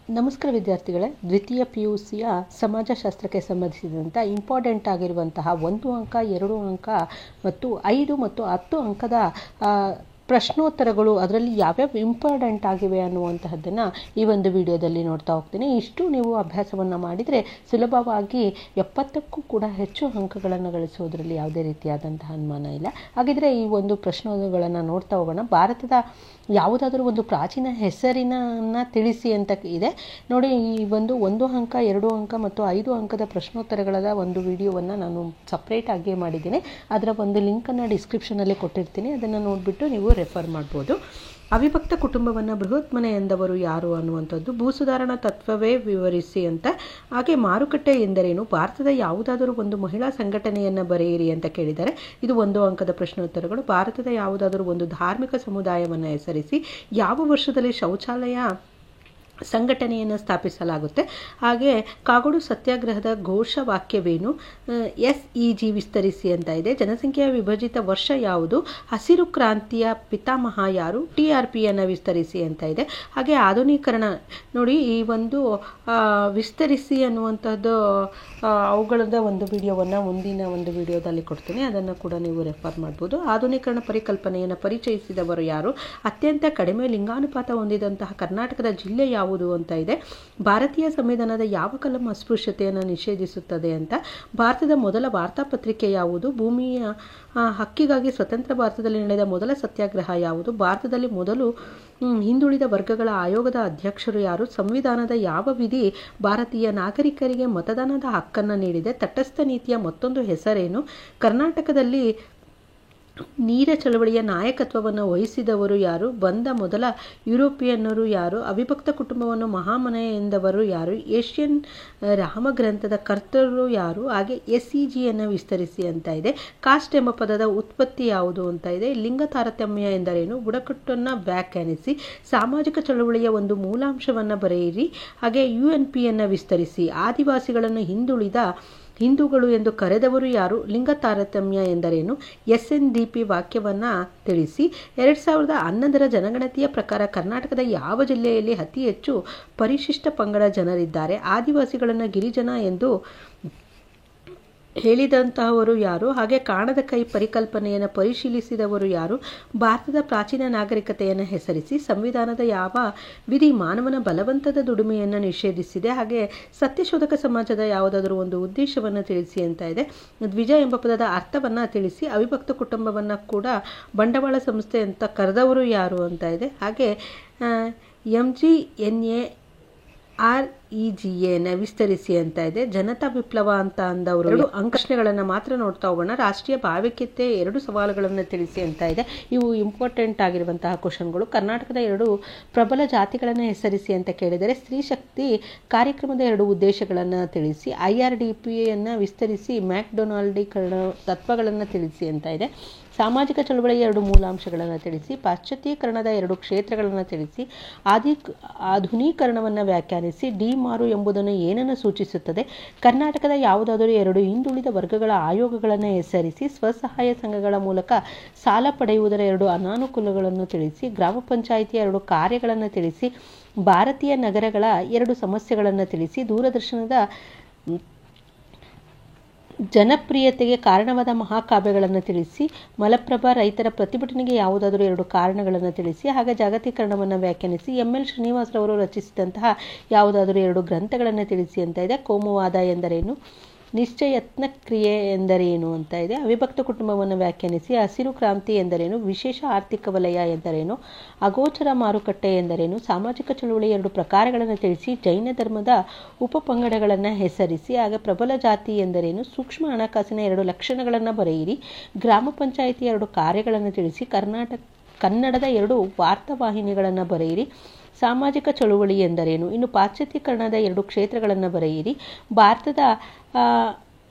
ನಮಸ್ಕಾರ ವಿದ್ಯಾರ್ಥಿಗಳೇ, ದ್ವಿತೀಯ PUCಯ ಸಮಾಜಶಾಸ್ತ್ರಕ್ಕೆ ಸಂಬಂಧಿಸಿದಂಥ ಇಂಪಾರ್ಟೆಂಟ್ ಆಗಿರುವಂತಹ 1 ಅಂಕ 2 ಅಂಕ ಮತ್ತು 5 ಮತ್ತು 10 ಅಂಕದ ಪ್ರಶ್ನೋತ್ತರಗಳು ಅದರಲ್ಲಿ ಯಾವ್ಯಾವ ಇಂಪಾರ್ಟೆಂಟ್ ಆಗಿವೆ ಅನ್ನುವಂತಹದ್ದನ್ನು ಈ ಒಂದು ವಿಡಿಯೋದಲ್ಲಿ ನೋಡ್ತಾ ಹೋಗ್ತೀನಿ. ಇಷ್ಟು ನೀವು ಅಭ್ಯಾಸವನ್ನು ಮಾಡಿದರೆ ಸುಲಭವಾಗಿ 70ಕ್ಕೂ ಕೂಡ ಹೆಚ್ಚು ಅಂಕಗಳನ್ನು ಗಳಿಸೋದ್ರಲ್ಲಿ ಯಾವುದೇ ರೀತಿಯಾದಂತಹ ಅನುಮಾನ ಇಲ್ಲ. ಹಾಗಿದ್ರೆ ಈ ಒಂದು ಪ್ರಶ್ನೆಗಳನ್ನು ನೋಡ್ತಾ ಹೋಗೋಣ. ಭಾರತದ ಯಾವುದಾದ್ರೂ ಒಂದು ಪ್ರಾಚೀನ ಹೆಸರಿನ ತಿಳಿಸಿ ಅಂತ ಇದೆ ನೋಡಿ. ಈ ಒಂದು 1 ಅಂಕ 2 ಅಂಕ ಮತ್ತು 5 ಅಂಕದ ಪ್ರಶ್ನೋತ್ತರಗಳ ಒಂದು ವಿಡಿಯೋವನ್ನು ನಾನು ಸಪ್ರೇಟ್ ಆಗಿ ಮಾಡಿದ್ದೀನಿ. ಅದರ ಒಂದು ಲಿಂಕನ್ನು ಡಿಸ್ಕ್ರಿಪ್ಷನಲ್ಲಿ ಕೊಟ್ಟಿರ್ತೀನಿ, ಅದನ್ನು ನೋಡಿಬಿಟ್ಟು ನೀವು ರೆಫರ್ ಮಾಡ್ಬೋದು. ಅವಿಭಕ್ತ ಕುಟುಂಬವನ್ನು ಬೃಹತ್ ಮನೆ ಎಂದವರು ಯಾರು ಅನ್ನುವಂಥದ್ದು, ಭೂಸುಧಾರಣಾ ತತ್ವವೇ ವಿವರಿಸಿ ಅಂತ. ಹಾಗೆ ಮಾರುಕಟ್ಟೆ ಎಂದರೇನು, ಭಾರತದ ಯಾವುದಾದರೂ ಒಂದು ಮಹಿಳಾ ಸಂಘಟನೆಯನ್ನು ಬರೆಯಿರಿ ಅಂತ ಕೇಳಿದ್ದಾರೆ. ಇದು 1 ಅಂಕದ ಪ್ರಶ್ನೋತ್ತರಗಳು. ಭಾರತದ ಯಾವುದಾದರೂ ಒಂದು ಧಾರ್ಮಿಕ ಸಮುದಾಯವನ್ನು ಹೆಸರಿಸಿ. ಯಾವ ವರ್ಷದಲ್ಲಿ ಶೌಚಾಲಯ ಸಂಘಟನೆಯನ್ನು ಸ್ಥಾಪಿಸಲಾಗುತ್ತೆ. ಹಾಗೆ ಕಾಗೋಡು ಸತ್ಯಾಗ್ರಹದ ಘೋಷವಾಕ್ಯವೇನು, SEG ವಿಸ್ತರಿಸಿ ಅಂತ ಇದೆ. ಜನಸಂಖ್ಯೆಯ ವಿಭಜಿತ ವರ್ಷ ಯಾವುದು, ಹಸಿರು ಕ್ರಾಂತಿಯ ಪಿತಾಮಹ ಯಾರು, TRPಯನ್ನು ವಿಸ್ತರಿಸಿ ಅಂತ ಇದೆ. ಹಾಗೆ ಆಧುನೀಕರಣ ನೋಡಿ, ಈ ಒಂದು ವಿಸ್ತರಿಸಿ ಅನ್ನುವಂಥದ್ದು ಅವುಗಳದ ಒಂದು ವಿಡಿಯೋವನ್ನು ಮುಂದಿನ ಒಂದು ವಿಡಿಯೋದಲ್ಲಿ ಕೊಡ್ತೀನಿ, ಅದನ್ನು ಕೂಡ ನೀವು ರೆಫರ್ ಮಾಡ್ಬೋದು. ಆಧುನೀಕರಣ ಪರಿಕಲ್ಪನೆಯನ್ನು ಪರಿಚಯಿಸಿದವರು ಯಾರು, ಅತ್ಯಂತ ಕಡಿಮೆ ಲಿಂಗಾನುಪಾತ ಹೊಂದಿದಂತಹ ಕರ್ನಾಟಕದ ಜಿಲ್ಲೆ ಯಾವುದು ಅಂತ ಇದೆ. ಭಾರತೀಯ ಸಂವಿಧಾನದ ಯಾವ ಕಲಂ ಅಸ್ಪೃಶ್ಯತೆಯನ್ನು ನಿಷೇಧಿಸುತ್ತದೆ ಅಂತ. ಭಾರತದ ಮೊದಲ ವಾರ್ತಾಪತ್ರಿಕೆ ಯಾವುದು, ಭೂಮಿಯ ಹಕ್ಕಿಗಾಗಿ ಸ್ವತಂತ್ರ ಭಾರತದಲ್ಲಿ ನಡೆದ ಮೊದಲ ಸತ್ಯಾಗ್ರಹ ಯಾವುದು, ಭಾರತದಲ್ಲಿ ಮೊದಲು ಹಿಂದುಳಿದ ವರ್ಗಗಳ ಆಯೋಗದ ಅಧ್ಯಕ್ಷರು ಯಾರು, ಸಂವಿಧಾನದ ಯಾವ ವಿಧಿ ಭಾರತೀಯ ನಾಗರಿಕರಿಗೆ ಮತದಾನದ ಹಕ್ಕನ್ನು ನೀಡಿದೆ, ತಟಸ್ಥ ನೀತಿಯ ಮತ್ತೊಂದು ಹೆಸರೇನು, ಕರ್ನಾಟಕದಲ್ಲಿ ನೀರ ಚಳವಳಿಯ ನಾಯಕತ್ವವನ್ನು ವಹಿಸಿದವರು ಯಾರು, ಬಂದ ಮೊದಲ ಯುರೋಪಿಯನ್ನರು ಯಾರು, ಅವಿಭಕ್ತ ಕುಟುಂಬವನ್ನು ಮಹಾಮನೆ ಎಂದವರು ಯಾರು, ಏಷ್ಯನ್ ರಾಮಗ್ರಂಥದ ಕರ್ತರು ಯಾರು, ಹಾಗೆ SEGಯನ್ನು ವಿಸ್ತರಿಸಿ ಅಂತ ಇದೆ. ಕಾಸ್ಟ್ ಎಂಬ ಪದದ ಉತ್ಪತ್ತಿ ಯಾವುದು ಅಂತ ಇದೆ. ಲಿಂಗ ತಾರತಮ್ಯ ಎಂದರೇನು, ಬುಡಕಟ್ಟನ್ನು ವ್ಯಾಖ್ಯಾನಿಸಿ. ಸಾಮಾಜಿಕ ಚಳವಳಿಯ ಒಂದು ಮೂಲಾಂಶವನ್ನು ಬರೆಯಿರಿ. ಹಾಗೆ UNPಯನ್ನು ವಿಸ್ತರಿಸಿ. ಆದಿವಾಸಿಗಳನ್ನು ಹಿಂದೂಗಳು ಎಂದು ಕರೆದವರು ಯಾರು, ಲಿಂಗ ತಾರತಮ್ಯ ಎಂದರೇನು, SNDP ವಾಕ್ಯವನ್ನು ತಿಳಿಸಿ. 2011ರ ಜನಗಣತಿಯ ಪ್ರಕಾರ ಕರ್ನಾಟಕದ ಯಾವ ಜಿಲ್ಲೆಯಲ್ಲಿ ಅತಿ ಹೆಚ್ಚು ಪರಿಶಿಷ್ಟ ಪಂಗಡ ಜನರಿದ್ದಾರೆ, ಆದಿವಾಸಿಗಳನ್ನು ಗಿರಿಜನ ಎಂದು ಹೇಳಿದಂತಹವರು ಯಾರು, ಹಾಗೆ ಕಾಣದ ಕೈ ಪರಿಕಲ್ಪನೆಯನ್ನು ಪರಿಶೀಲಿಸಿದವರು ಯಾರು, ಭಾರತದ ಪ್ರಾಚೀನ ನಾಗರಿಕತೆಯನ್ನು ಹೆಸರಿಸಿ. ಸಂವಿಧಾನದ ಯಾವ ವಿಧಿ ಮಾನವನ ಬಲವಂತದ ದುಡಿಮೆಯನ್ನು ನಿಷೇಧಿಸಿದೆ. ಹಾಗೆ ಸತ್ಯಶೋಧಕ ಸಮಾಜದ ಯಾವುದಾದರೂ ಒಂದು ಉದ್ದೇಶವನ್ನು ತಿಳಿಸಿ ಅಂತ ಇದೆ. ದ್ವಿಜ ಎಂಬ ಪದದ ಅರ್ಥವನ್ನು ತಿಳಿಸಿ. ಅವಿಭಕ್ತ ಕುಟುಂಬವನ್ನು ಕೂಡ ಬಂಡವಾಳ ಸಂಸ್ಥೆ ಅಂತ ಕರೆದವರು ಯಾರು ಅಂತ ಇದೆ. ಹಾಗೆ MGNAREGAನ ವಿಸ್ತರಿಸಿ ಅಂತ ಇದೆ. ಜನತಾ ವಿಪ್ಲವ ಅಂತ ಅಂದವರು 2 ಪ್ರಶ್ನೆಗಳನ್ನು ಮಾತ್ರ ನೋಡ್ತಾ ಹೋಗೋಣ. ರಾಷ್ಟ್ರೀಯ ಭಾವೈಕ್ಯತೆ 2 ಸವಾಲುಗಳನ್ನು ತಿಳಿಸಿ ಅಂತ ಇದೆ. ಇವು ಇಂಪಾರ್ಟೆಂಟ್ ಆಗಿರುವಂತಹ ಕ್ವಶನ್ಗಳು. ಕರ್ನಾಟಕದ 2 ಪ್ರಬಲ ಜಾತಿಗಳನ್ನು ಹೆಸರಿಸಿ ಅಂತ ಕೇಳಿದರೆ. ಸ್ತ್ರೀ ಶಕ್ತಿ ಕಾರ್ಯಕ್ರಮದ 2 ಉದ್ದೇಶಗಳನ್ನು ತಿಳಿಸಿ. IRDPಯನ್ನು ವಿಸ್ತರಿಸಿ. ಮ್ಯಾಕ್ಡೊನಾಲ್ಡೀಕರಣ ತತ್ವಗಳನ್ನು ತಿಳಿಸಿ ಅಂತ ಇದೆ. ಸಾಮಾಜಿಕ ಚಳವಳಿಯ 2 ಮೂಲಾಂಶಗಳನ್ನು ತಿಳಿಸಿ. ಪಾಶ್ಚಾತ್ಯೀಕರಣದ 2 ಕ್ಷೇತ್ರಗಳನ್ನು ತಿಳಿಸಿ. ಆಧುನೀಕರಣವನ್ನು ವ್ಯಾಖ್ಯಾನಿಸಿ. ಡಿ-ಮಾರು ಎಂಬುದನ್ನು ಏನನ್ನು ಸೂಚಿಸುತ್ತದೆ. ಕರ್ನಾಟಕದ ಯಾವುದಾದರೂ 2 ಹಿಂದುಳಿದ ವರ್ಗಗಳ ಆಯೋಗಗಳನ್ನು ಹೆಸರಿಸಿ. ಸ್ವಸಹಾಯ ಸಂಘಗಳ ಮೂಲಕ ಸಾಲ ಪಡೆಯುವುದರ 2 ಅನಾನುಕೂಲಗಳನ್ನು ತಿಳಿಸಿ. ಗ್ರಾಮ ಪಂಚಾಯಿತಿಯ 2 ಕಾರ್ಯಗಳನ್ನು ತಿಳಿಸಿ. ಭಾರತೀಯ ನಗರಗಳ 2 ಸಮಸ್ಯೆಗಳನ್ನು ತಿಳಿಸಿ. ದೂರದರ್ಶನದ ಜನಪ್ರಿಯತೆಗೆ ಕಾರಣವಾದ ಮಹಾಕಾವ್ಯಗಳನ್ನು ತಿಳಿಸಿ. ಮಲಪ್ರಭಾ ರೈತರ ಪ್ರತಿಭಟನೆಗೆ ಯಾವುದಾದರೂ 2 ಕಾರಣಗಳನ್ನು ತಿಳಿಸಿ. ಹಾಗೆ ಜಾಗತೀಕರಣವನ್ನು ವ್ಯಾಖ್ಯಾನಿಸಿ. ML ಶ್ರೀನಿವಾಸರವರು ರಚಿಸಿದಂತಹ ಯಾವುದಾದರೂ 2 ಗ್ರಂಥಗಳನ್ನು ತಿಳಿಸಿ ಅಂತ ಇದೆ. ಕೋಮುವಾದ ಎಂದರೇನು, ನಿಶ್ಚಯತ್ನ ಕ್ರಿಯೆ ಎಂದರೇನು ಅಂತ ಇದೆ. ಅವಿಭಕ್ತ ಕುಟುಂಬವನ್ನು ವ್ಯಾಖ್ಯಾನಿಸಿ. ಹಸಿರು ಕ್ರಾಂತಿ ಎಂದರೇನು, ವಿಶೇಷ ಆರ್ಥಿಕ ವಲಯ ಎಂದರೇನು, ಅಗೋಚರ ಮಾರುಕಟ್ಟೆ ಎಂದರೇನು, ಸಾಮಾಜಿಕ ಚಳುವಳಿಯ 2 ಪ್ರಕಾರಗಳನ್ನು ತಿಳಿಸಿ. ಜೈನ ಧರ್ಮದ ಉಪಪಂಗಡಗಳನ್ನು ಹೆಸರಿಸಿ. ಹಾಗೆ ಪ್ರಬಲ ಜಾತಿ ಎಂದರೇನು, ಸೂಕ್ಷ್ಮ ಹಣಕಾಸಿನ 2 ಲಕ್ಷಣಗಳನ್ನು ಬರೆಯಿರಿ. ಗ್ರಾಮ ಪಂಚಾಯಿತಿಯ 2 ಕಾರ್ಯಗಳನ್ನು ತಿಳಿಸಿ. ಕನ್ನಡದ 2 ವಾರ್ತಾವಾಹಿನಿಗಳನ್ನು ಬರೆಯಿರಿ. ಸಾಮಾಜಿಕ ಚಳುವಳಿ ಎಂದರೇನು, ಇನ್ನು ಪಾಶ್ಚಾತ್ಯೀಕರಣದ 2 ಕ್ಷೇತ್ರಗಳನ್ನು ಬರೆಯಿರಿ. ಭಾರತದ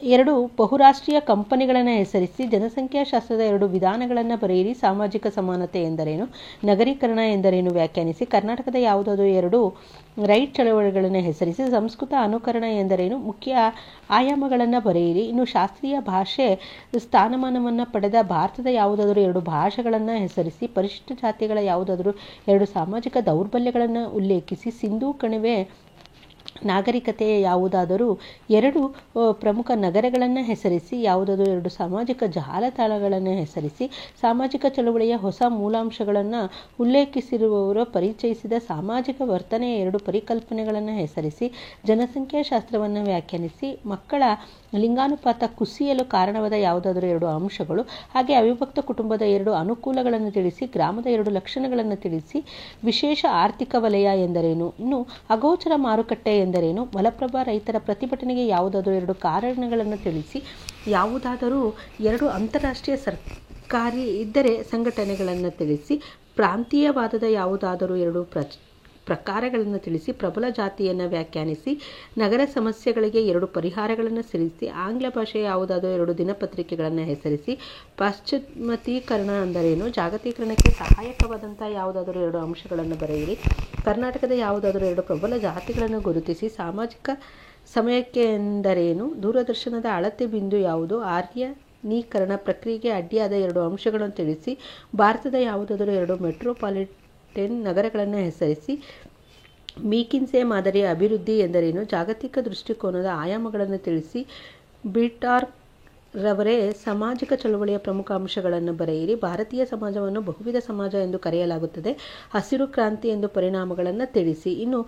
2 ಬಹುರಾಷ್ಟ್ರೀಯ ಕಂಪನಿಗಳನ್ನು ಹೆಸರಿಸಿ. ಜನಸಂಖ್ಯಾಶಾಸ್ತ್ರದ 2 ವಿಧಾನಗಳನ್ನು ಬರೆಯಿರಿ. ಸಾಮಾಜಿಕ ಸಮಾನತೆ ಎಂದರೇನು? ನಗರೀಕರಣ ಎಂದರೇನು? ವ್ಯಾಖ್ಯಾನಿಸಿ. ಕರ್ನಾಟಕದ ಯಾವುದಾದರೂ 2 ರೈಟ್ ಚಳವಳಿಗಳನ್ನು ಹೆಸರಿಸಿ. ಸಂಸ್ಕೃತ ಅನುಕರಣ ಎಂದರೇನು? ಮುಖ್ಯ ಆಯಾಮಗಳನ್ನು ಬರೆಯಿರಿ. ಇನ್ನು ಶಾಸ್ತ್ರೀಯ ಭಾಷೆ ಸ್ಥಾನಮಾನವನ್ನು ಪಡೆದ ಭಾರತದ ಯಾವುದಾದರೂ 2 ಭಾಷೆಗಳನ್ನು ಹೆಸರಿಸಿ. ಪರಿಶಿಷ್ಟ ಜಾತಿಗಳ ಯಾವುದಾದರೂ 2 ಸಾಮಾಜಿಕ ದೌರ್ಬಲ್ಯಗಳನ್ನು ಉಲ್ಲೇಖಿಸಿ. ಸಿಂಧೂ ಕಣಿವೆ ನಾಗರಿಕತೆಯ ಯಾವುದಾದರೂ 2 ಪ್ರಮುಖ ನಗರಗಳನ್ನು ಹೆಸರಿಸಿ. ಯಾವುದಾದರೂ 2 ಸಾಮಾಜಿಕ ಜಾಲತಾಣಗಳನ್ನು ಹೆಸರಿಸಿ. ಸಾಮಾಜಿಕ ಚಳವಳಿಯ ಹೊಸ ಮೂಲಾಂಶಗಳನ್ನು ಉಲ್ಲೇಖಿಸಿರುವವರು ಪರಿಚಯಿಸಿದ ಸಾಮಾಜಿಕ ವರ್ತನೆಯ 2 ಪರಿಕಲ್ಪನೆಗಳನ್ನು ಹೆಸರಿಸಿ. ಜನಸಂಖ್ಯಾಶಾಸ್ತ್ರವನ್ನು ವ್ಯಾಖ್ಯಾನಿಸಿ. ಮಕ್ಕಳ ಲಿಂಗಾನುಪಾತ ಕುಸಿಯಲು ಕಾರಣವಾದ ಯಾವುದಾದರೂ 2 ಅಂಶಗಳು. ಹಾಗೆ ಅವಿಭಕ್ತ ಕುಟುಂಬದ 2 ಅನುಕೂಲಗಳನ್ನು ತಿಳಿಸಿ. ಗ್ರಾಮದ 2 ಲಕ್ಷಣಗಳನ್ನು ತಿಳಿಸಿ. ವಿಶೇಷ ಆರ್ಥಿಕ ವಲಯ ಎಂದರೇನು? ಇನ್ನು ಅಗೋಚರ ಮಾರುಕಟ್ಟೆ ಎಂದರೇನು? ಮಲಪ್ರಭಾ ರೈತರ ಪ್ರತಿಭಟನೆಗೆ ಯಾವುದಾದರೂ 2 ಕಾರಣಗಳನ್ನು ತಿಳಿಸಿ. ಯಾವುದಾದರೂ 2 ಅಂತಾರಾಷ್ಟ್ರೀಯ ಸರ್ಕಾರಿ ಇದ್ದರೆ ಸಂಘಟನೆಗಳನ್ನು ತಿಳಿಸಿ. ಪ್ರಾಂತೀಯವಾದದ ಯಾವುದಾದರೂ 2 ಪ್ರಕಾರಗಳನ್ನು ತಿಳಿಸಿ. ಪ್ರಬಲ ಜಾತಿಯನ್ನು ವ್ಯಾಖ್ಯಾನಿಸಿ. ನಗರ ಸಮಸ್ಯೆಗಳಿಗೆ 2 ಪರಿಹಾರಗಳನ್ನು ತಿಳಿಸಿ. ಆಂಗ್ಲ ಭಾಷೆಯ ಯಾವುದಾದರೂ 2 ದಿನಪತ್ರಿಕೆಗಳನ್ನು ಹೆಸರಿಸಿ. ಪಾಶ್ಚಿಮತೀಕರಣ ಎಂದರೇನು? ಜಾಗತೀಕರಣಕ್ಕೆ ಸಹಾಯಕವಾದಂಥ ಯಾವುದಾದರೂ 2 ಅಂಶಗಳನ್ನು ಬರೆಯಿರಿ. ಕರ್ನಾಟಕದ ಯಾವುದಾದರೂ 2 ಪ್ರಬಲ ಜಾತಿಗಳನ್ನು ಗುರುತಿಸಿ. ಸಾಮಾಜಿಕ ಸಮಯಕ್ಕೆ ಎಂದರೇನು? ದೂರದರ್ಶನದ ಅಳತೆ ಬಿಂದು ಯಾವುದು? ಆರ್ಯನೀಕರಣ ಪ್ರಕ್ರಿಯೆಗೆ ಅಡ್ಡಿಯಾದ 2 ಅಂಶಗಳನ್ನು ತಿಳಿಸಿ. ಭಾರತದ ಯಾವುದಾದರೂ 2 ಮೆಟ್ರೋಪಾಲಿಟನ್ ನಗರಗಳನ್ನು ಹೆಸರಿಸಿ. ಮೆಕಿನ್ಸೆ ಮಾದರಿಯ ಅಭಿವೃದ್ಧಿ ಎಂದರೇನು? ಜಾಗತಿಕ ದೃಷ್ಟಿಕೋನದ ಆಯಾಮಗಳನ್ನು ತಿಳಿಸಿ. ಬಿಟಾರ್ಕ್ ರವರೇ ಸಾಮಾಜಿಕ ಚಳವಳಿಯ ಪ್ರಮುಖ ಅಂಶಗಳನ್ನು ಬರೆಯಿರಿ. ಭಾರತೀಯ ಸಮಾಜವನ್ನು ಬಹುವಿಧ ಸಮಾಜ ಎಂದು ಕರೆಯಲಾಗುತ್ತದೆ. ಹಸಿರು ಕ್ರಾಂತಿ ಎಂದು ಪರಿಣಾಮಗಳನ್ನು ತಿಳಿಸಿ. ಇನ್ನು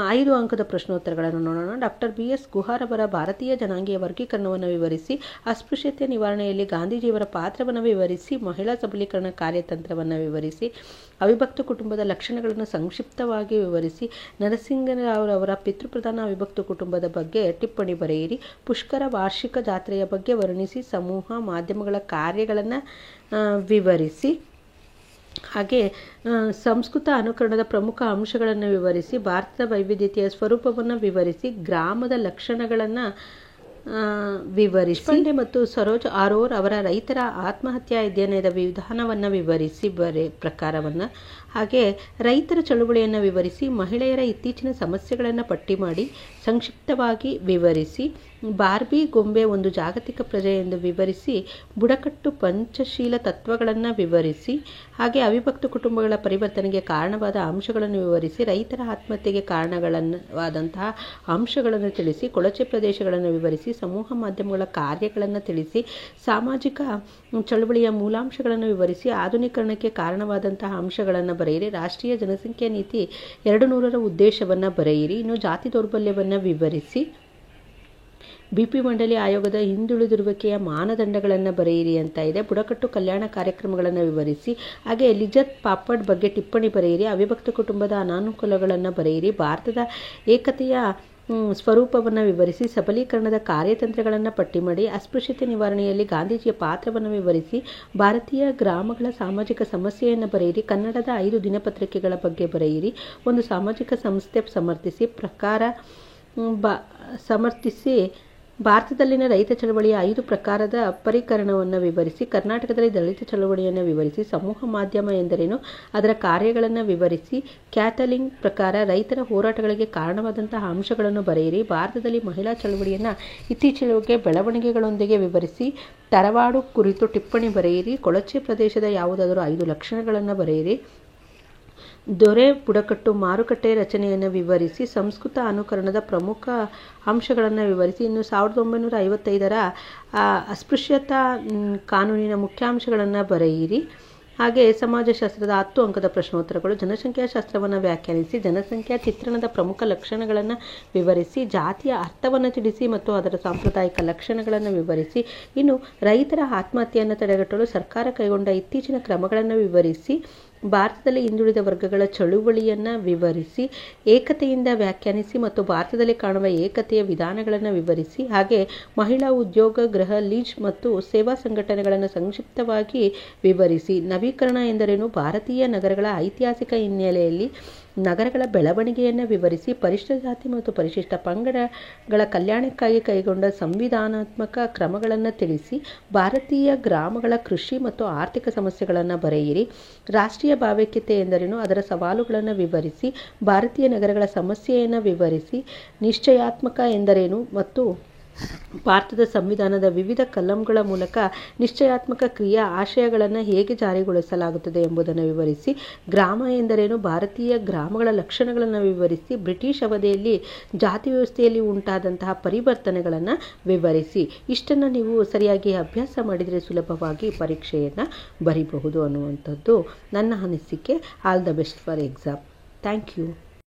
5 ಅಂಕದ ಪ್ರಶ್ನೋತ್ತರಗಳನ್ನು ನೋಡೋಣ. ಡಾಕ್ಟರ್ BS ಗುಹಾರ್ ಅವರ ಭಾರತೀಯ ಜನಾಂಗೀಯ ವರ್ಗೀಕರಣವನ್ನು ವಿವರಿಸಿ. ಅಸ್ಪೃಶ್ಯತೆ ನಿವಾರಣೆಯಲ್ಲಿ ಗಾಂಧೀಜಿಯವರ ಪಾತ್ರವನ್ನು ವಿವರಿಸಿ. ಮಹಿಳಾ ಸಬಲೀಕರಣ ಕಾರ್ಯತಂತ್ರವನ್ನು ವಿವರಿಸಿ. ಅವಿಭಕ್ತ ಕುಟುಂಬದ ಲಕ್ಷಣಗಳನ್ನು ಸಂಕ್ಷಿಪ್ತವಾಗಿ ವಿವರಿಸಿ. ನರಸಿಂಗರಾವ್ ಅವರ ಪಿತೃಪ್ರಧಾನ ಅವಿಭಕ್ತ ಕುಟುಂಬದ ಬಗ್ಗೆ ಟಿಪ್ಪಣಿ ಬರೆಯಿರಿ. ಪುಷ್ಕರ ವಾರ್ಷಿಕ ಜಾತ್ರೆಯ ಬಗ್ಗೆ ವರ್ಣಿಸಿ. ಸಮೂಹ ಮಾಧ್ಯಮಗಳ ಕಾರ್ಯಗಳನ್ನು ವಿವರಿಸಿ. ಹಾಗೆ ಸಂಸ್ಕೃತ ಅನುಕರಣದ ಪ್ರಮುಖ ಅಂಶಗಳನ್ನು ವಿವರಿಸಿ. ಭಾರತದ ವೈವಿಧ್ಯತೆಯ ಸ್ವರೂಪವನ್ನು ವಿವರಿಸಿ. ಗ್ರಾಮದ ಲಕ್ಷಣಗಳನ್ನು ವಿವರಿಸಿ. ಪಂಡೆ ಮತ್ತು ಸರೋಜ್ ಆರೋರ್ ಅವರ ರೈತರ ಆತ್ಮಹತ್ಯಾ ಅಧ್ಯಯನದ ವಿಧಾನವನ್ನು ವಿವರಿಸಿ ಪ್ರಕಾರವನ್ನು. ಹಾಗೆ ರೈತರ ಚಳುವಳಿಯನ್ನು ವಿವರಿಸಿ. ಮಹಿಳೆಯರ ಇತ್ತೀಚಿನ ಸಮಸ್ಯೆಗಳನ್ನು ಪಟ್ಟಿ ಮಾಡಿ ಸಂಕ್ಷಿಪ್ತವಾಗಿ ವಿವರಿಸಿ. ಬಾರ್ಬಿ ಗೊಂಬೆ ಒಂದು ಜಾಗತಿಕ ಪ್ರಜೆ ಎಂದು ವಿವರಿಸಿ. ಬುಡಕಟ್ಟು ಪಂಚಶೀಲ ತತ್ವಗಳನ್ನು ವಿವರಿಸಿ. ಹಾಗೆ ಅವಿಭಕ್ತ ಕುಟುಂಬಗಳ ಪರಿವರ್ತನೆಗೆ ಕಾರಣವಾದ ಅಂಶಗಳನ್ನು ವಿವರಿಸಿ. ರೈತರ ಆತ್ಮಹತ್ಯೆಗೆ ಕಾರಣವಾದಂತಹ ಅಂಶಗಳನ್ನು ತಿಳಿಸಿ. ಕೊಳಚೆ ಪ್ರದೇಶಗಳನ್ನು ವಿವರಿಸಿ. ಸಮೂಹ ಮಾಧ್ಯಮಗಳ ಕಾರ್ಯಗಳನ್ನು ತಿಳಿಸಿ. ಸಾಮಾಜಿಕ ಚಳುವಳಿಯ ಮೂಲಾಂಶಗಳನ್ನು ವಿವರಿಸಿ. ಆಧುನೀಕರಣಕ್ಕೆ ಕಾರಣವಾದಂತಹ ಅಂಶಗಳನ್ನು ಬರೆಯಿರಿ. ರಾಷ್ಟ್ರೀಯ ಜನಸಂಖ್ಯಾ ನೀತಿ 200ರ ಉದ್ದೇಶವನ್ನು ಬರೆಯಿರಿ. ಇನ್ನು ಜಾತಿ ದೌರ್ಬಲ್ಯವನ್ನು ವಿವರಿಸಿ. BP ಮಂಡಳಿ ಆಯೋಗದ ಹಿಂದುಳಿದಿರುವಿಕೆಯ ಮಾನದಂಡಗಳನ್ನು ಬರೆಯಿರಿ ಅಂತ ಇದೆ. ಬುಡಕಟ್ಟು ಕಲ್ಯಾಣ ಕಾರ್ಯಕ್ರಮಗಳನ್ನು ವಿವರಿಸಿ. ಹಾಗೆ ಲಿಜತ್ ಪಾಪಡ್ ಬಗ್ಗೆ ಟಿಪ್ಪಣಿ ಬರೆಯಿರಿ. ಅವಿಭಕ್ತ ಕುಟುಂಬದ ಅನಾನುಕೂಲಗಳನ್ನು ಬರೆಯಿರಿ. ಭಾರತದ ಏಕತೆಯ ಸ್ವರೂಪವನ್ನು ವಿವರಿಸಿ. ಸಬಲೀಕರಣದ ಕಾರ್ಯತಂತ್ರಗಳನ್ನು ಪಟ್ಟಿ ಮಾಡಿ. ಅಸ್ಪೃಶ್ಯತೆ ನಿವಾರಣೆಯಲ್ಲಿ ಗಾಂಧೀಜಿಯ ಪಾತ್ರವನ್ನು ವಿವರಿಸಿ. ಭಾರತೀಯ ಗ್ರಾಮಗಳ ಸಾಮಾಜಿಕ ಸಮಸ್ಯೆಯನ್ನು ಬರೆಯಿರಿ. ಕನ್ನಡದ 5 ದಿನಪತ್ರಿಕೆಗಳ ಬಗ್ಗೆ ಬರೆಯಿರಿ. ಒಂದು ಸಾಮಾಜಿಕ ಸಂಸ್ಥೆ ಸಮರ್ಥಿಸಿ. ಸಮರ್ಥಿಸಿ. ಭಾರತದಲ್ಲಿನ ರೈತ ಚಳವಳಿಯ 5 ಪ್ರಕಾರದ ಪರಿಕರಣವನ್ನು ವಿವರಿಸಿ. ಕರ್ನಾಟಕದಲ್ಲಿ ದಲಿತ ಚಳವಳಿಯನ್ನು ವಿವರಿಸಿ. ಸಮೂಹ ಮಾಧ್ಯಮ ಎಂದರೇನು? ಅದರ ಕಾರ್ಯಗಳನ್ನು ವಿವರಿಸಿ. ಕ್ಯಾಥಲಿಂಗ್ ಪ್ರಕಾರ ರೈತರ ಹೋರಾಟಗಳಿಗೆ ಕಾರಣವಾದಂತಹ ಅಂಶಗಳನ್ನು ಬರೆಯಿರಿ. ಭಾರತದಲ್ಲಿ ಮಹಿಳಾ ಚಳವಳಿಯನ್ನು ಇತ್ತೀಚೆಗೆ ಬೆಳವಣಿಗೆಗಳೊಂದಿಗೆ ವಿವರಿಸಿ. ತರವಾಡು ಕುರಿತು ಟಿಪ್ಪಣಿ ಬರೆಯಿರಿ. ಕೊಳಚೆ ಪ್ರದೇಶದ ಯಾವುದಾದರೂ 5 ಲಕ್ಷಣಗಳನ್ನು ಬರೆಯಿರಿ. ದೊರೆ ಬುಡಕಟ್ಟು ಮಾರುಕಟ್ಟೆ ರಚನೆಯನ್ನು ವಿವರಿಸಿ. ಸಂಸ್ಕೃತ ಅನುಕರಣದ ಪ್ರಮುಖ ಅಂಶಗಳನ್ನು ವಿವರಿಸಿ. ಇನ್ನು 1955ರ ಅಸ್ಪೃಶ್ಯತಾ ಕಾನೂನಿನ ಮುಖ್ಯಾಂಶಗಳನ್ನು ಬರೆಯಿರಿ. ಹಾಗೆ ಸಮಾಜಶಾಸ್ತ್ರದ 10 ಅಂಕದ ಪ್ರಶ್ನೋತ್ತರಗಳು. ಜನಸಂಖ್ಯಾಶಾಸ್ತ್ರವನ್ನು ವ್ಯಾಖ್ಯಾನಿಸಿ. ಜನಸಂಖ್ಯಾ ಚಿತ್ರಣದ ಪ್ರಮುಖ ಲಕ್ಷಣಗಳನ್ನು ವಿವರಿಸಿ. ಜಾತಿಯ ಅರ್ಥವನ್ನು ತಿಳಿಸಿ ಮತ್ತು ಅದರ ಸಾಂಪ್ರದಾಯಿಕ ಲಕ್ಷಣಗಳನ್ನು ವಿವರಿಸಿ. ಇನ್ನು ರೈತರ ಆತ್ಮಹತ್ಯೆಯನ್ನು ತಡೆಗಟ್ಟಲು ಸರ್ಕಾರ ಕೈಗೊಂಡ ಇತ್ತೀಚಿನ ಕ್ರಮಗಳನ್ನು ವಿವರಿಸಿ. ಭಾರತದಲ್ಲಿ ಹಿಂದುಳಿದ ವರ್ಗಗಳ ಚಳುವಳಿಯನ್ನು ವಿವರಿಸಿ. ಏಕತೆಯಿಂದ ವ್ಯಾಖ್ಯಾನಿಸಿ ಮತ್ತು ಭಾರತದಲ್ಲಿ ಕಾಣುವ ಏಕತೆಯ ವಿಧಾನಗಳನ್ನು ವಿವರಿಸಿ. ಹಾಗೆ ಮಹಿಳಾ ಉದ್ಯೋಗ, ಗೃಹ, ಲೀಜ್ ಮತ್ತು ಸೇವಾ ಸಂಘಟನೆಗಳನ್ನು ಸಂಕ್ಷಿಪ್ತವಾಗಿ ವಿವರಿಸಿ. ನವೀಕರಣ ಎಂದರೇನು? ಭಾರತೀಯ ನಗರಗಳ ಐತಿಹಾಸಿಕ ಹಿನ್ನೆಲೆಯಲ್ಲಿ ನಗರಗಳ ಬೆಳವಣಿಗೆಯನ್ನು ವಿವರಿಸಿ ಪರಿಶಿಷ್ಟ ಜಾತಿ ಮತ್ತು ಪರಿಶಿಷ್ಟ ಪಂಗಡಗಳ ಕಲ್ಯಾಣಕ್ಕಾಗಿ ಕೈಗೊಂಡ ಸಂವಿಧಾನಾತ್ಮಕ ಕ್ರಮಗಳನ್ನು ತಿಳಿಸಿ ಭಾರತೀಯ ಗ್ರಾಮಗಳ ಕೃಷಿ ಮತ್ತು ಆರ್ಥಿಕ ಸಮಸ್ಯೆಗಳನ್ನು ಬರೆಯಿರಿ. ರಾಷ್ಟ್ರೀಯ ಭಾವೈಕ್ಯತೆ ಎಂದರೇನು, ಅದರ ಸವಾಲುಗಳನ್ನು ವಿವರಿಸಿ ಭಾರತೀಯ ನಗರಗಳ ಸಮಸ್ಯೆಯನ್ನು ವಿವರಿಸಿ. ನಿಶ್ಚಯಾತ್ಮಕ ಎಂದರೇನು ಮತ್ತು ಭಾರತದ ಸಂವಿಧಾನದ ವಿವಿಧ ಕಲಂಗಳ ಮೂಲಕ ನಿಶ್ಚಯಾತ್ಮಕ ಕ್ರಿಯಾ ಆಶಯಗಳನ್ನು ಹೇಗೆ ಜಾರಿಗೊಳಿಸಲಾಗುತ್ತದೆ ಎಂಬುದನ್ನು ವಿವರಿಸಿ. ಗ್ರಾಮ ಎಂದರೇನು, ಭಾರತೀಯ ಗ್ರಾಮಗಳ ಲಕ್ಷಣಗಳನ್ನು ವಿವರಿಸಿ. ಬ್ರಿಟಿಷ್ ಅವಧಿಯಲ್ಲಿ ಜಾತಿ ವ್ಯವಸ್ಥೆಯಲ್ಲಿ ಉಂಟಾದಂತಹ ಪರಿವರ್ತನೆಗಳನ್ನು ವಿವರಿಸಿ. ಇಷ್ಟನ್ನು ನೀವು ಸರಿಯಾಗಿ ಅಭ್ಯಾಸ ಮಾಡಿದರೆ ಸುಲಭವಾಗಿ ಪರೀಕ್ಷೆಯನ್ನು ಬರೀಬಹುದು ಅನ್ನುವಂಥದ್ದು ನನ್ನ ಅನಿಸಿಕೆ. All the best for exam. Thank you.